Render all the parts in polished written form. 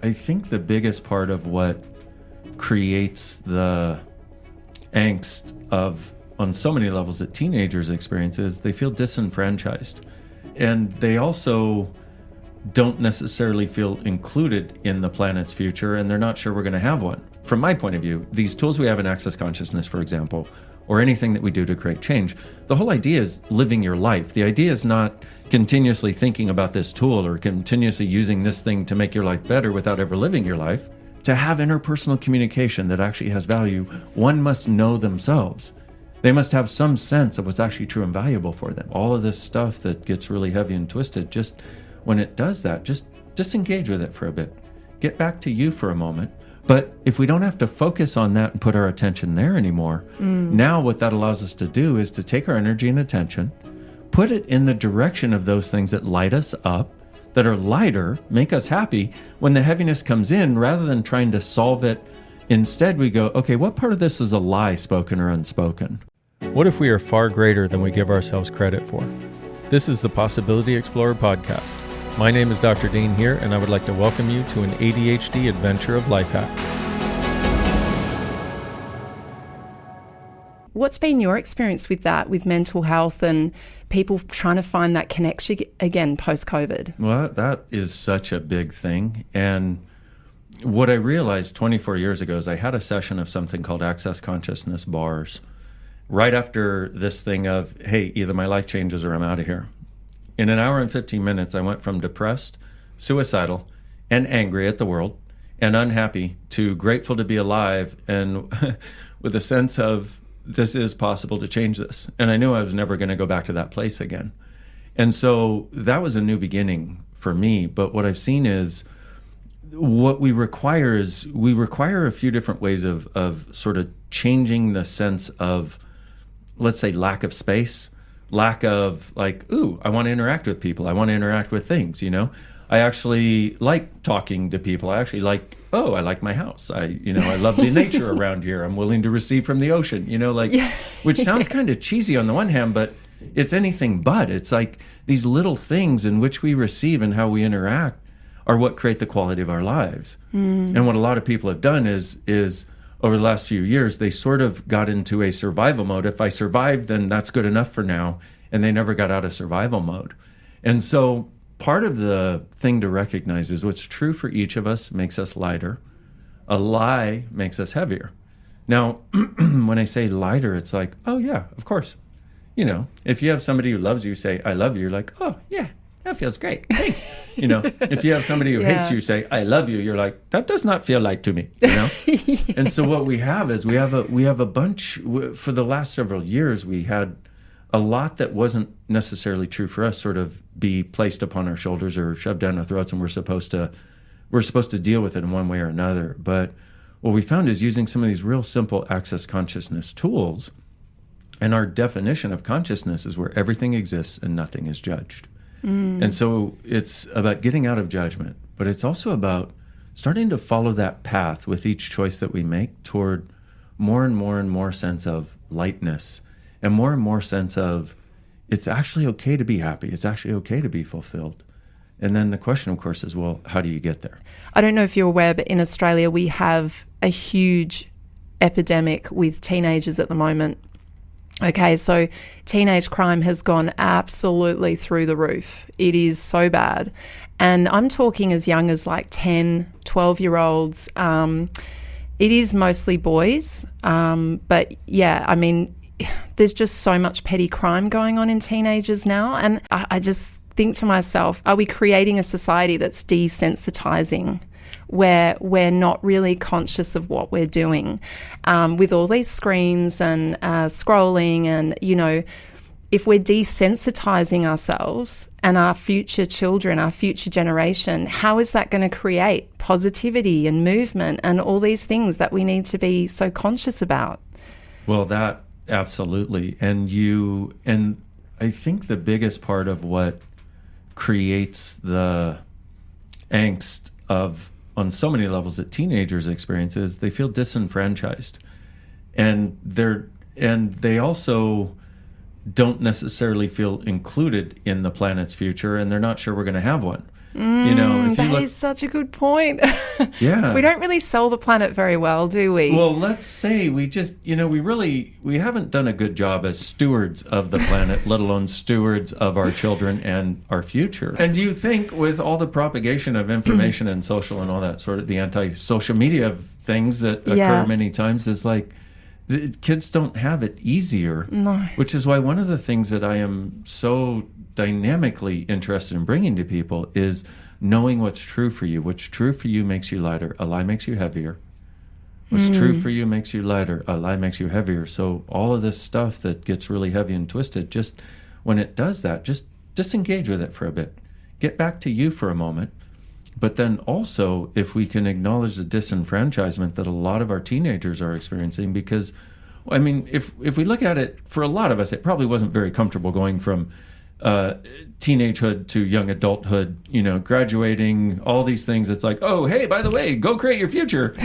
I think the biggest part of what creates the angst of, on so many levels, that teenagers experience is they feel disenfranchised. And they also don't necessarily feel included in the planet's future, and they're not sure we're going to have one. From my point of view, these tools we have in Access Consciousness, for example, or anything that we do to create change, the whole idea is living your life. The idea is not continuously thinking about this tool or continuously using this thing to make your life better without ever living your life. To have interpersonal communication that actually has value, one must know themselves. They must have some sense of what's actually true and valuable for them. All of this stuff that gets really heavy and twisted, just when it does that, just disengage with it for a bit. Get back to you for a moment. But if we don't have to focus on that and put our attention there anymore, now what that allows us to do is to take our energy and attention, put it in the direction of those things that light us up, that are lighter, make us happy. When the heaviness comes in, rather than trying to solve it, instead we go, okay, what part of this is a lie, spoken or unspoken? What if we are far greater than we give ourselves credit for? This is the Possibility Explorer podcast. My name is Dr. Dain Heer, and I would like to welcome you to an ADHD adventure of life hacks. What's been your experience with that, with mental health and people trying to find that connection again post-COVID? Well, that is such a big thing. And what I realized 24 years ago is I had a session of something called Access Consciousness bars. Right after this thing of, hey, either my life changes or I'm out of here. In an hour and 15 minutes, I went from depressed, suicidal, and angry at the world, and unhappy, to grateful to be alive, and with a sense of, this is possible to change this. And I knew I was never going to go back to that place again. And so that was a new beginning for me. But what I've seen is, what we require a few different ways of sort of changing the sense of, let's say, lack of space. Lack of like, ooh, I want to interact with people. I want to interact with things, you know. I actually like talking to people. I actually like, I like my house. I love the nature around here. I'm willing to receive from the ocean, which sounds kind of cheesy on the one hand, but it's anything but. It's like these little things in which we receive and how we interact are what create the quality of our lives. And what a lot of people have done is over the last few years, they sort of got into a survival mode. If I survive, then that's good enough for now. And they never got out of survival mode. And so part of the thing to recognize is what's true for each of us makes us lighter. A lie makes us heavier. Now, when I say lighter, it's like, oh yeah, of course. If you have somebody who loves you say, I love you, you're like, oh yeah, that feels great. Thanks. If you have somebody who hates you say, I love you, you're like, that does not feel like to me, Yeah. And so what we have is we have a bunch, for the last several years, we had a lot that wasn't necessarily true for us sort of be placed upon our shoulders or shoved down our throats, and we're supposed to deal with it in one way or another. But what we found is using some of these real simple access consciousness tools, and our definition of consciousness is where everything exists and nothing is judged. And so it's about getting out of judgment, but it's also about starting to follow that path with each choice that we make toward more and more and more sense of lightness, and more sense of, it's actually okay to be happy. It's actually okay to be fulfilled. And then the question, of course, is, well, how do you get there? I don't know if you're aware, but in Australia, we have a huge epidemic with teenagers at the moment. Okay, so teenage crime has gone absolutely through the roof. It is so bad. And I'm talking as young as like 10, 12-year-olds. It is mostly boys. But yeah, I mean, there's just so much petty crime going on in teenagers now. And I just think to myself, are we creating a society that's desensitizing, where we're not really conscious of what we're doing with all these screens and scrolling? And, if we're desensitizing ourselves and our future children, our future generation, how is that going to create positivity and movement and all these things that we need to be so conscious about? Well, that absolutely. And I think the biggest part of what creates the angst of, on so many levels, that teenagers experience is they feel disenfranchised, and they also don't necessarily feel included in the planet's future, and they're not sure we're going to have one. If you That look, is such a good point. yeah, We don't really sell the planet very well, do we? Well, let's say we just, we haven't done a good job as stewards of the planet, let alone stewards of our children and our future. And do you think with all the propagation of information and social and all that sort of the anti-social media things that occur many times is like, the kids don't have it easier. No. Which is why one of the things that I am so dynamically interested in bringing to people is knowing what's true for you. What's true for you makes you lighter. A lie makes you heavier. What's true for you makes you lighter. A lie makes you heavier. So all of this stuff that gets really heavy and twisted, just when it does that, just disengage with it for a bit. Get back to you for a moment. But then also, if we can acknowledge the disenfranchisement that a lot of our teenagers are experiencing, because, I mean, if we look at it, for a lot of us, it probably wasn't very comfortable going from teenagehood to young adulthood, graduating, all these things. It's like, oh, hey, by the way, go create your future.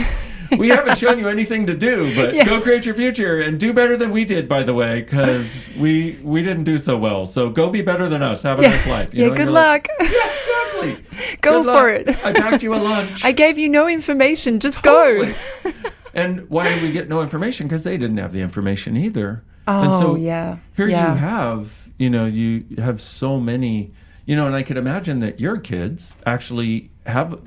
We haven't shown you anything to do, but go create your future and do better than we did, by the way, because we didn't do so well. So go be better than us. Have a nice life. Good luck. Like, yeah, exactly. Go for it. I packed you a lunch. I gave you no information. Just Totally. go. And why did we get no information? Because they didn't have the information either. Oh, and so yeah. Here you have, you have so many, and I could imagine that your kids actually have,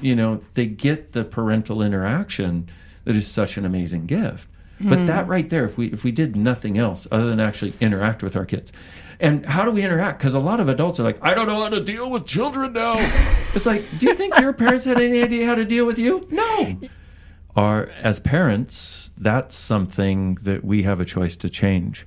they get the parental interaction that is such an amazing gift. But that right there, if we did nothing else other than actually interact with our kids. And how do we interact? Because a lot of adults are like, I don't know how to deal with children now. It's like, do you think your parents had any idea how to deal with you? No. As parents, that's something that we have a choice to change.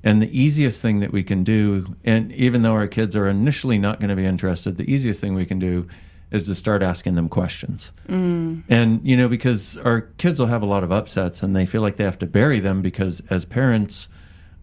And the easiest thing that we can do, and even though our kids are initially not going to be interested, the easiest thing we can do is to start asking them questions. And, because our kids will have a lot of upsets and they feel like they have to bury them because as parents,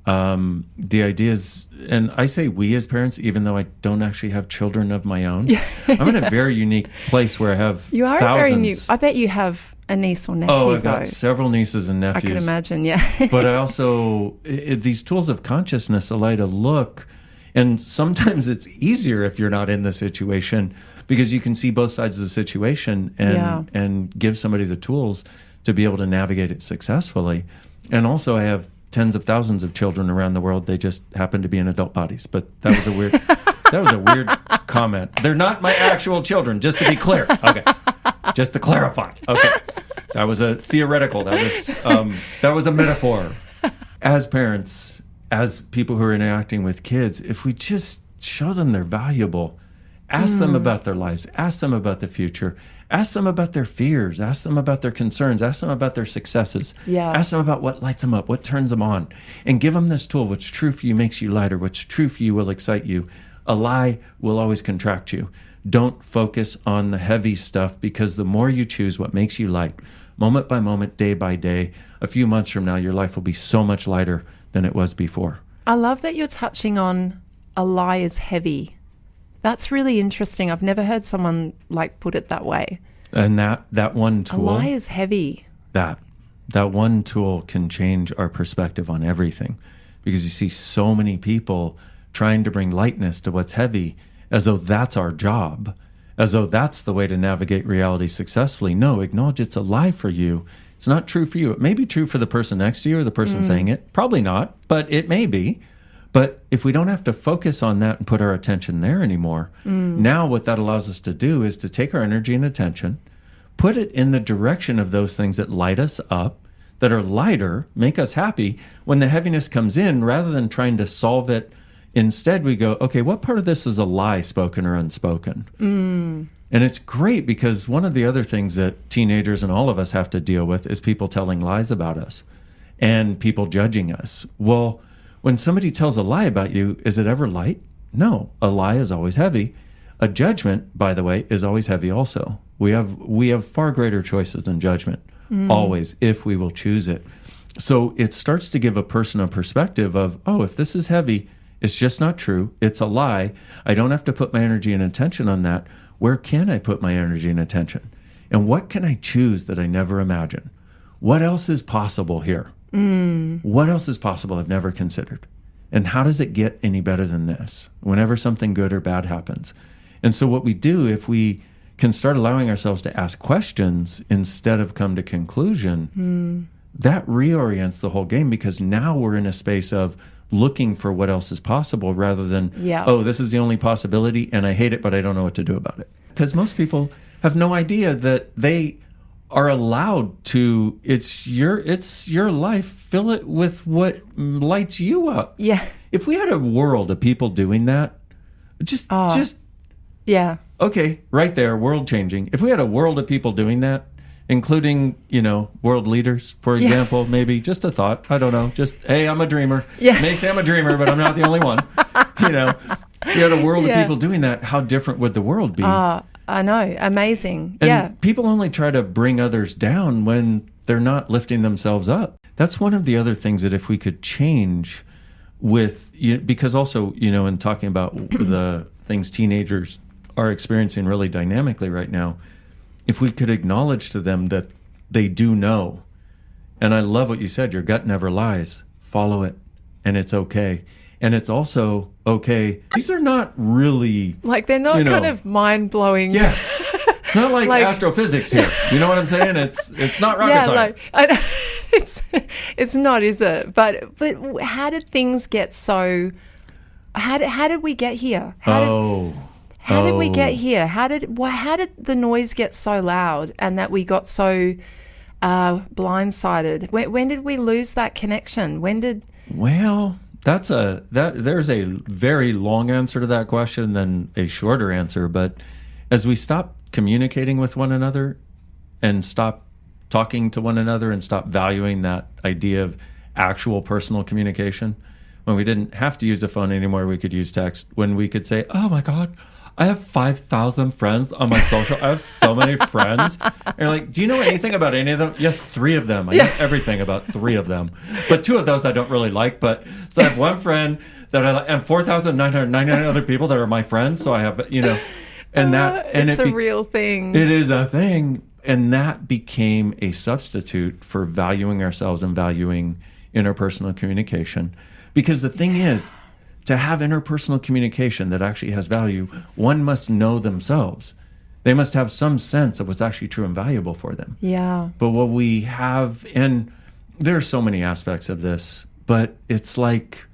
the idea is, and I say we as parents, even though I don't actually have children of my own, I'm in a very unique place where I have You are thousands. very new. I bet you have a niece or nephew, Oh, I've though. got several nieces and I nephews. could imagine, yeah. But I also, these tools of consciousness allow you to look, and sometimes it's easier if you're not in the situation because you can see both sides of the situation and give somebody the tools to be able to navigate it successfully. And also I have tens of thousands of children around the world. They just happen to be in adult bodies. But that was a weird comment. They're not my actual children, just to be clear. Okay. Just to clarify. Okay. That was a theoretical. That was a metaphor. As parents, as people who are interacting with kids, if we just show them they're valuable, ask them about their lives, ask them about the future, ask them about their fears, ask them about their concerns, ask them about their successes, ask them about what lights them up, what turns them on, and give them this tool. What's true for you makes you lighter. What's true for you will excite you. A lie will always contract you. Don't focus on the heavy stuff because the more you choose what makes you light, moment by moment, day by day, a few months from now, your life will be so much lighter than it was before. I love that you're touching on a lie is heavy. That's really interesting. I've never heard someone put it that way. And that one tool, a lie is heavy. That one tool can change our perspective on everything, because you see so many people trying to bring lightness to what's heavy as though that's our job, as though that's the way to navigate reality successfully. No, acknowledge it's a lie for you. It's not true for you. It may be true for the person next to you or the person saying it. Probably not, but it may be. But if we don't have to focus on that and put our attention there anymore, now what that allows us to do is to take our energy and attention, put it in the direction of those things that light us up, that are lighter, make us happy. When the heaviness comes in, rather than trying to solve it, instead we go, okay, what part of this is a lie, spoken or unspoken? And it's great because one of the other things that teenagers and all of us have to deal with is people telling lies about us and people judging us. Well, when somebody tells a lie about you, is it ever light? No, a lie is always heavy. A judgment, by the way, is always heavy also. We have far greater choices than judgment, always, if we will choose it. So it starts to give a person a perspective of, oh, if this is heavy, it's just not true. It's a lie. I don't have to put my energy and attention on that. Where can I put my energy and attention? And what can I choose that I never imagined? What else is possible here? What else is possible I've never considered? And how does it get any better than this? Whenever something good or bad happens. And so what we do, if we can start allowing ourselves to ask questions instead of come to conclusion, that reorients the whole game, because now we're in a space of looking for what else is possible rather than, oh, this is the only possibility and I hate it, but I don't know what to do about it. Because most people have no idea that they are allowed to, it's your life, fill it with what lights you up. Yeah. If we had a world of people doing that, just okay, right there, world changing. If we had a world of people doing that, including, world leaders, for example, maybe, just a thought, I don't know, just, hey, I'm a dreamer. Yeah. May say I'm a dreamer, but I'm not the only one. If we had a world of people doing that, how different would the world be? I know, amazing. And people only try to bring others down when they're not lifting themselves up. That's one of the other things that if we could change with, because also, in talking about the things teenagers are experiencing really dynamically right now, if we could acknowledge to them that they do know, and I love what you said, your gut never lies, follow it, and it's okay. And it's also okay. These are not really... Like, they're not kind of mind-blowing. Yeah. It's not like astrophysics here. You know what I'm saying? It's not rocket science. It's not, is it? But how did things get so... How did we get here? How did we get here? How did the noise get so loud and that we got so blindsided? When did we lose that connection? Well, there's a very long answer to that question than a shorter answer. But as we stop communicating with one another and stop talking to one another and stop valuing that idea of actual personal communication, when we didn't have to use the phone anymore, we could use text. When we could say, oh my God, I have 5,000 friends on my social. I have so many friends. And you're like, do you know anything about any of them? Yes, 3 of them. I know everything about 3 of them. But 2 of those I don't really like. So I have one friend that I like, and 4,999 other people that are my friends. So I have, and it's a real thing. It is a thing. And that became a substitute for valuing ourselves and valuing interpersonal communication. Because the thing is, to have interpersonal communication that actually has value, one must know themselves. They must have some sense of what's actually true and valuable for them. Yeah. But what we have, and there are so many aspects of this, but it's like,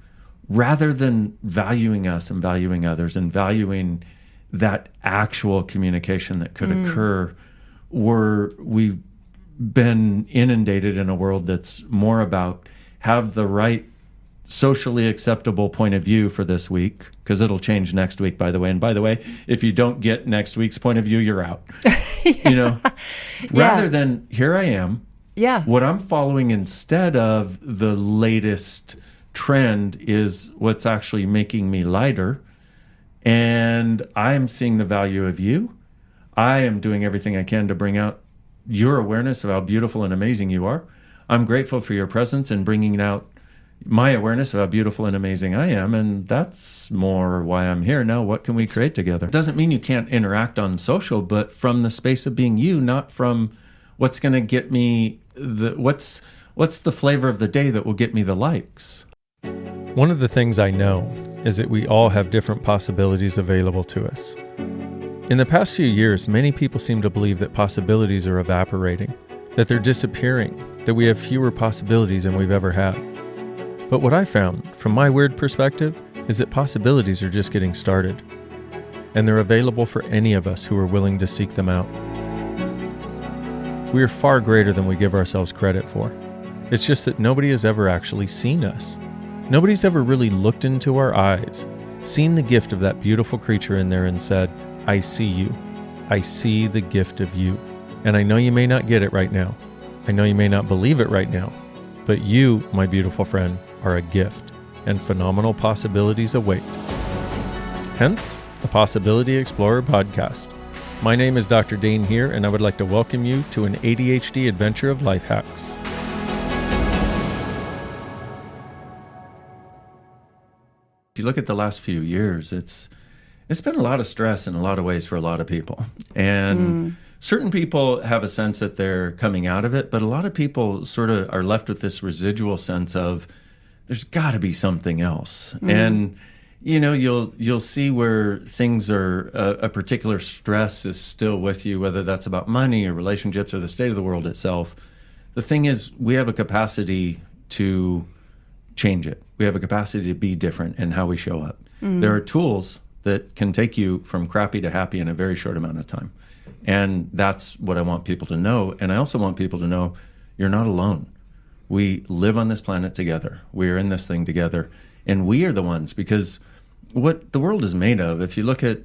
rather than valuing us and valuing others and valuing that actual communication that could occur, we've been inundated in a world that's more about have the right socially acceptable point of view for this week, because it'll change next week, by the way. And by the way, if you don't get next week's point of view, you're out. Rather than here I am. Yeah. What I'm following instead of the latest trend is what's actually making me lighter. And I am seeing the value of you. I am doing everything I can to bring out your awareness of how beautiful and amazing you are. I'm grateful for your presence and bringing out my awareness of how beautiful and amazing I am, and that's more why I'm here. Now, what can we create together? It doesn't mean you can't interact on social, but from the space of being you, not from what's going to get me what's the flavor of the day that will get me the likes. One of the things I know is that we all have different possibilities available to us. In the past few years, many people seem to believe that possibilities are evaporating, that they're disappearing, that we have fewer possibilities than we've ever had. But what I found, from my weird perspective, is that possibilities are just getting started, and they're available for any of us who are willing to seek them out. We are far greater than we give ourselves credit for. It's just that nobody has ever actually seen us. Nobody's ever really looked into our eyes, seen the gift of that beautiful creature in there and said, I see you. I see the gift of you. And I know you may not get it right now. I know you may not believe it right now. But you, my beautiful friend, are a gift, and phenomenal possibilities await. Hence, the Possibility Explorer podcast. My name is Dr. Dain Heer, and I would like to welcome you to an ADHD adventure of life hacks. If you look at the last few years, it's been a lot of stress in a lot of ways for a lot of people. And certain people have a sense that they're coming out of it, but a lot of people sort of are left with this residual sense of there's got to be something else. And, you'll see where things are, a particular stress is still with you, whether that's about money or relationships or the state of the world itself. The thing is, we have a capacity to change it. We have a capacity to be different in how we show up. There are tools that can take you from crappy to happy in a very short amount of time. And that's what I want people to know. And I also want people to know you're not alone. We live on this planet together. We are in this thing together. And we are the ones, because what the world is made of, if you look at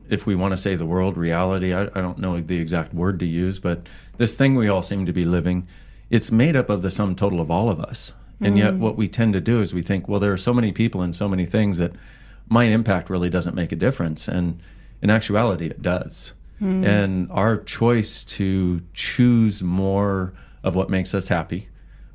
if we want to say the world, reality, I don't know the exact word to use, but this thing we all seem to be living, it's made up of the sum total of all of us. And yet what we tend to do is we think, well, there are so many people and so many things that my impact really doesn't make a difference. And in actuality, it does. And our choice to choose more of what makes us happy,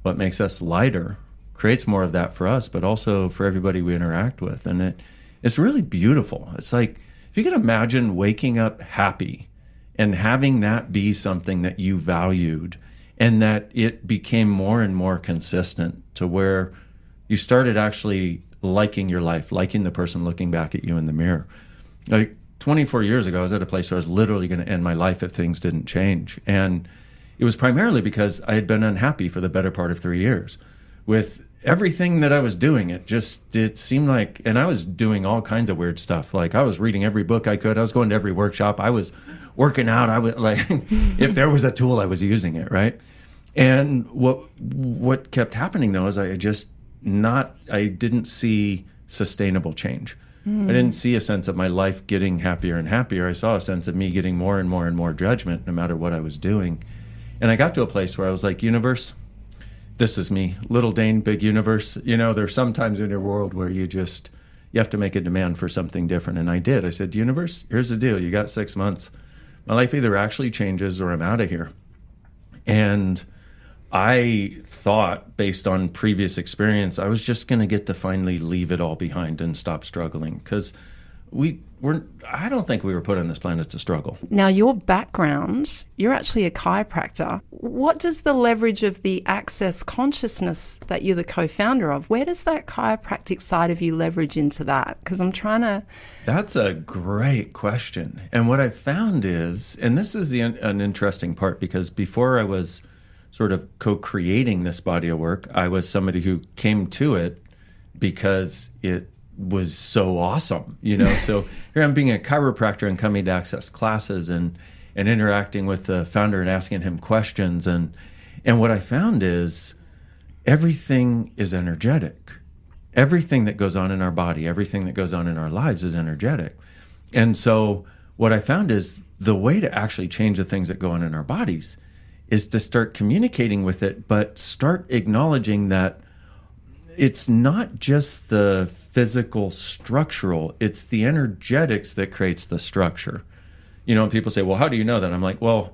what makes us lighter, creates more of that for us, but also for everybody we interact with. And it's really beautiful. It's like, if you can imagine waking up happy and having that be something that you valued, and that it became more and more consistent to where you started actually liking your life, liking the person looking back at you in the mirror. Like 24 years ago, I was at a place where I was literally going to end my life if things didn't change. And it was primarily because I had been unhappy for the better part of 3 years. With everything that I was doing, it seemed like, and I was doing all kinds of weird stuff. Like, I was reading every book I could. I was going to every workshop. I was working out. I was like, if there was a tool, I was using it, right? And what kept happening though is I didn't see sustainable change. I didn't see a sense of my life getting happier and happier. I saw a sense of me getting more and more and more judgment no matter what I was doing. And I got to a place where I was like, universe, this is me, little Dain, big universe. There's sometimes in your world where you have to make a demand for something different. And I did. I said, universe, here's the deal. You got 6 months. My life either actually changes or I'm out of here. And I thought, based on previous experience, I was just going to get to finally leave it all behind and stop struggling, because I don't think we were put on this planet to struggle. Now, your background, you're actually a chiropractor. What does the leverage of the Access consciousness that you're the co-founder of, where does that chiropractic side of you leverage into that? Because I'm trying to... That's a great question. And what I found is, and this is an interesting part, because before I was sort of co-creating this body of work, I was somebody who came to it because it was so awesome, So here I'm being a chiropractor and coming to Access classes and interacting with the founder and asking him questions. And what I found is everything is energetic. Everything that goes on in our body, everything that goes on in our lives is energetic. And so what I found is the way to actually change the things that go on in our bodies is to start communicating with it, but start acknowledging that it's not just the physical structural, it's the energetics that creates the structure. And people say, well, how do you know that? I'm like, well,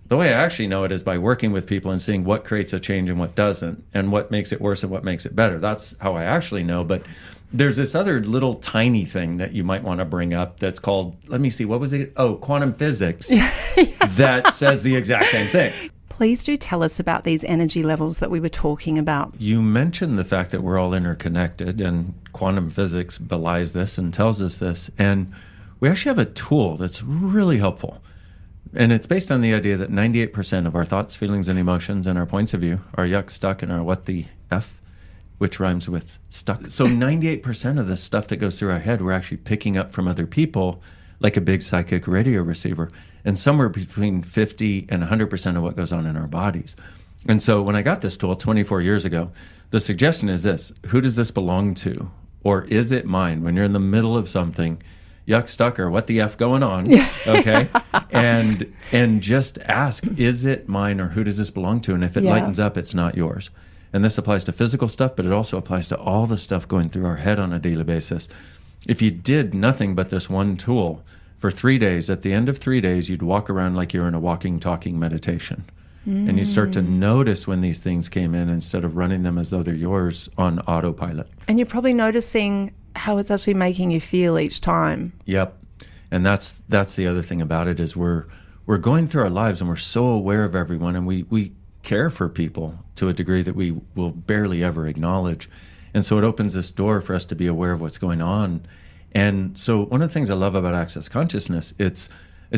the way I actually know it is by working with people and seeing what creates a change and what doesn't, and what makes it worse and what makes it better. That's how I actually know. But there's this other little tiny thing that you might want to bring up that's called, let me see, what was it? Oh, quantum physics, that says the exact same thing. Please do tell us about these energy levels that we were talking about. You mentioned the fact that we're all interconnected, and quantum physics belies this and tells us this. And we actually have a tool that's really helpful. And it's based on the idea that 98% of our thoughts, feelings, and emotions and our points of view are yuck, stuck, and our what the F, which rhymes with stuck. So 98% of the stuff that goes through our head, we're actually picking up from other people like a big psychic radio receiver. And somewhere between 50 and 100% of what goes on in our bodies. And so when I got this tool 24 years ago, the suggestion is this: who does this belong to? Or is it mine? When you're in the middle of something, yuck, stuck, or what the F going on, okay? and just ask, is it mine, or who does this belong to? And if it lightens up, it's not yours. And this applies to physical stuff, but it also applies to all the stuff going through our head on a daily basis. If you did nothing but this one tool for 3 days, at the end of 3 days, you'd walk around like you're in a walking, talking meditation. And you start to notice when these things came in instead of running them as though they're yours on autopilot. And you're probably noticing how it's actually making you feel each time. Yep. And that's the other thing about it is we're going through our lives and we're so aware of everyone, and we care for people to a degree that we will barely ever acknowledge. And so it opens this door for us to be aware of what's going on. And so one of the things I love about Access Consciousness, it's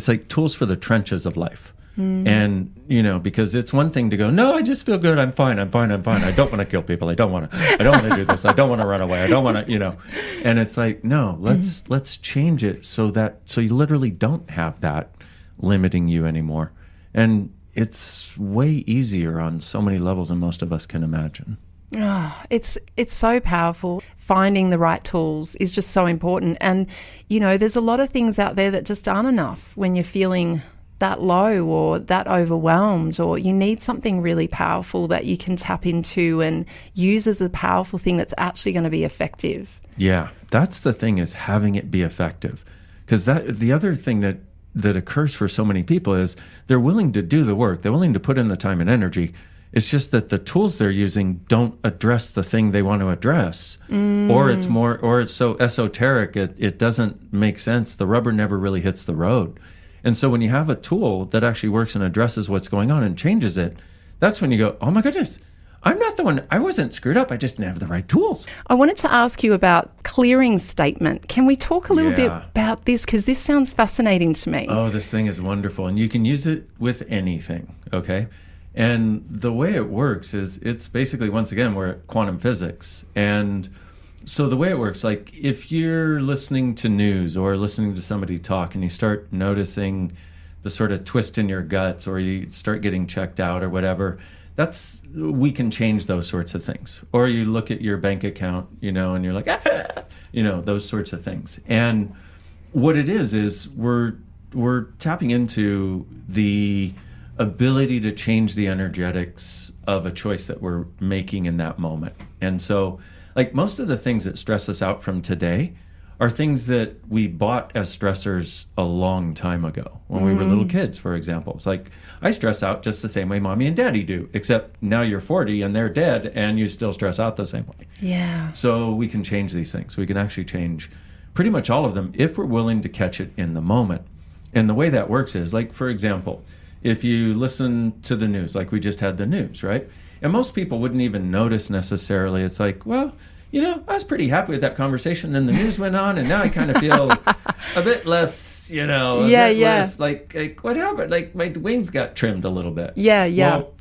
like tools for the trenches of life. And, because it's one thing to go, no, I just feel good. I'm fine. I don't want to kill people. I don't want to do this. I don't want to run away. I don't want to, and it's like, no, let's change it so you literally don't have that limiting you anymore. And it's way easier on so many levels than most of us can imagine. Oh, it's so powerful. Finding the right tools is just so important. And, there's a lot of things out there that just aren't enough when you're feeling that low or that overwhelmed, or you need something really powerful that you can tap into and use as a powerful thing that's actually going to be effective. Yeah, that's the thing, is having it be effective. Because the other thing that occurs for so many people is they're willing to do the work. They're willing to put in the time and energy. It's just that the tools they're using don't address the thing they want to address. Or it's so esoteric, it doesn't make sense. The rubber never really hits the road. And so when you have a tool that actually works and addresses what's going on and changes it, that's when you go, oh my goodness, I'm not the one, I wasn't screwed up, I just didn't have the right tools. I wanted to ask you about clearing statement. Can we talk a little bit about this? Because this sounds fascinating to me. Oh, this thing is wonderful. And you can use it with anything, okay? And the way it works is it's basically, once again, we're at quantum physics. And so the way it works, like if you're listening to news or listening to somebody talk and you start noticing the sort of twist in your guts, or you start getting checked out or whatever, we can change those sorts of things. Or you look at your bank account, and you're like, those sorts of things. And what it is we're tapping into the ability to change the energetics of a choice that we're making in that moment. And so, like, most of the things that stress us out from today are things that we bought as stressors a long time ago when we were little kids, for example. It's like, I stress out just the same way mommy and daddy do, except now you're 40 and they're dead and you still stress out the same way. Yeah. So we can change these things. We can actually change pretty much all of them if we're willing to catch it in the moment. And the way that works is, like, for example, if you listen to the news, like we just had the news, right? And most people wouldn't even notice necessarily. It's like, well, I was pretty happy with that conversation. Then the news went on, and now I kind of feel a bit less, less like what happened? Like my wings got trimmed a little bit. Yeah. Well,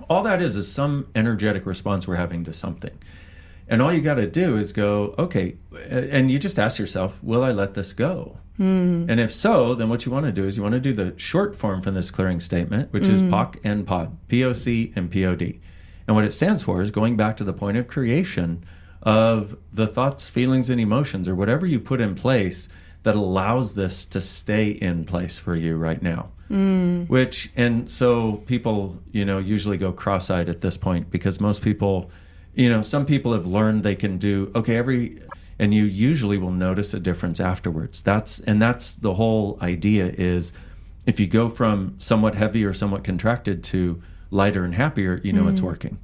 all that is some energetic response we're having to something. And all you got to do is go, okay, and you just ask yourself, will I let this go? And if so, then what you want to do is you want to do the short form from this clearing statement, which is POC and POD, POC and POD. And what it stands for is going back to the point of creation of the thoughts, feelings, and emotions, or whatever you put in place that allows this to stay in place for you right now. And so people, usually go cross-eyed at this point, because most people, some people have learned they can do, and you usually will notice a difference afterwards. That's the whole idea, is if you go from somewhat heavy or somewhat contracted to lighter and happier, it's working.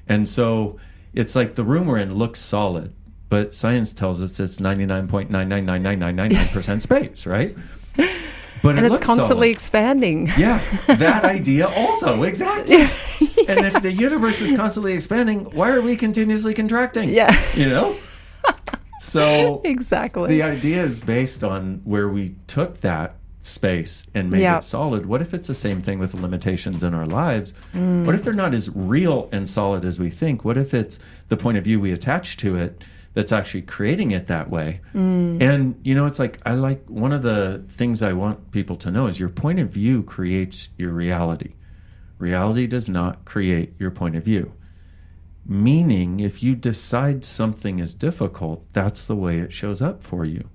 And so it's like the room we're in looks solid, but science tells us it's 99.9999999% space, right? But it's constantly solid. expanding. Yeah, that idea also, exactly. And if the universe is constantly expanding, why are we continuously contracting? Yeah. So exactly. The idea is based on where we took that space and made it solid. What if it's the same thing with the limitations in our lives? What if they're not as real and solid as we think? What if it's the point of view we attach to it that's actually creating it that way? And it's like, one of the things I want people to know is your point of view creates your reality. Reality does not create your point of view. Meaning, if you decide something is difficult, that's the way it shows up for you.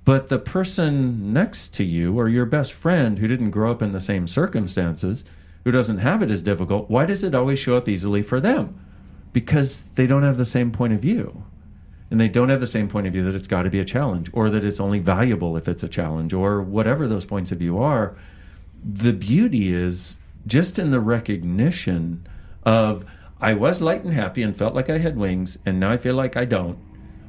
But the person next to you, or your best friend who didn't grow up in the same circumstances, who doesn't have it as difficult, why does it always show up easily for them? Because they don't have the same point of view. And they don't have the same point of view that it's got to be a challenge, or that it's only valuable if it's a challenge, or whatever those points of view are. The beauty is just in the recognition of, I was light and happy and felt like I had wings, and now I feel like I don't.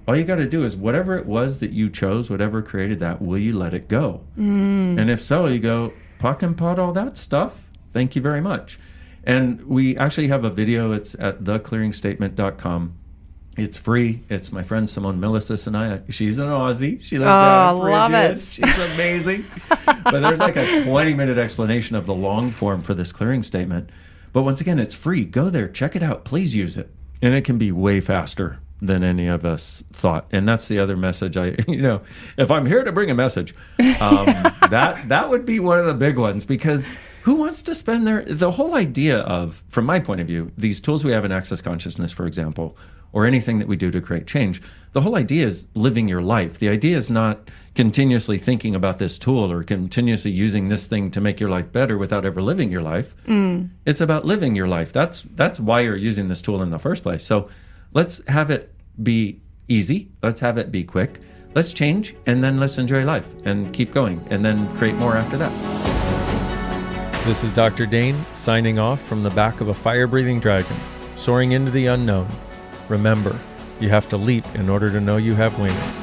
All you got to do is, whatever it was that you chose, whatever created that, will you let it go? And if so, you go, POC and POD all that stuff. Thank you very much. And we actually have a video. It's at theclearingstatement.com. It's free. It's my friend Simone Millicis and I. She's an Aussie. She lives Oh, down in love Bridget. it. She's amazing. But there's like a 20-minute explanation of the long form for this clearing statement. But once again, it's free. Go there, check it out. Please use it. And it can be way faster than any of us thought. And that's the other message. If I'm here to bring a message, that would be one of the big ones, because who wants to spend the whole idea of, from my point of view, these tools we have in Access Consciousness, for example, or anything that we do to create change, the whole idea is living your life. The idea is not continuously thinking about this tool or continuously using this thing to make your life better without ever living your life. It's about living your life. That's why you're using this tool in the first place. So let's have it be easy. Let's have it be quick. Let's change, and then let's enjoy life and keep going, and then create more after that. This is Dr. Dain signing off from the back of a fire-breathing dragon, soaring into the unknown. Remember, you have to leap in order to know you have wings.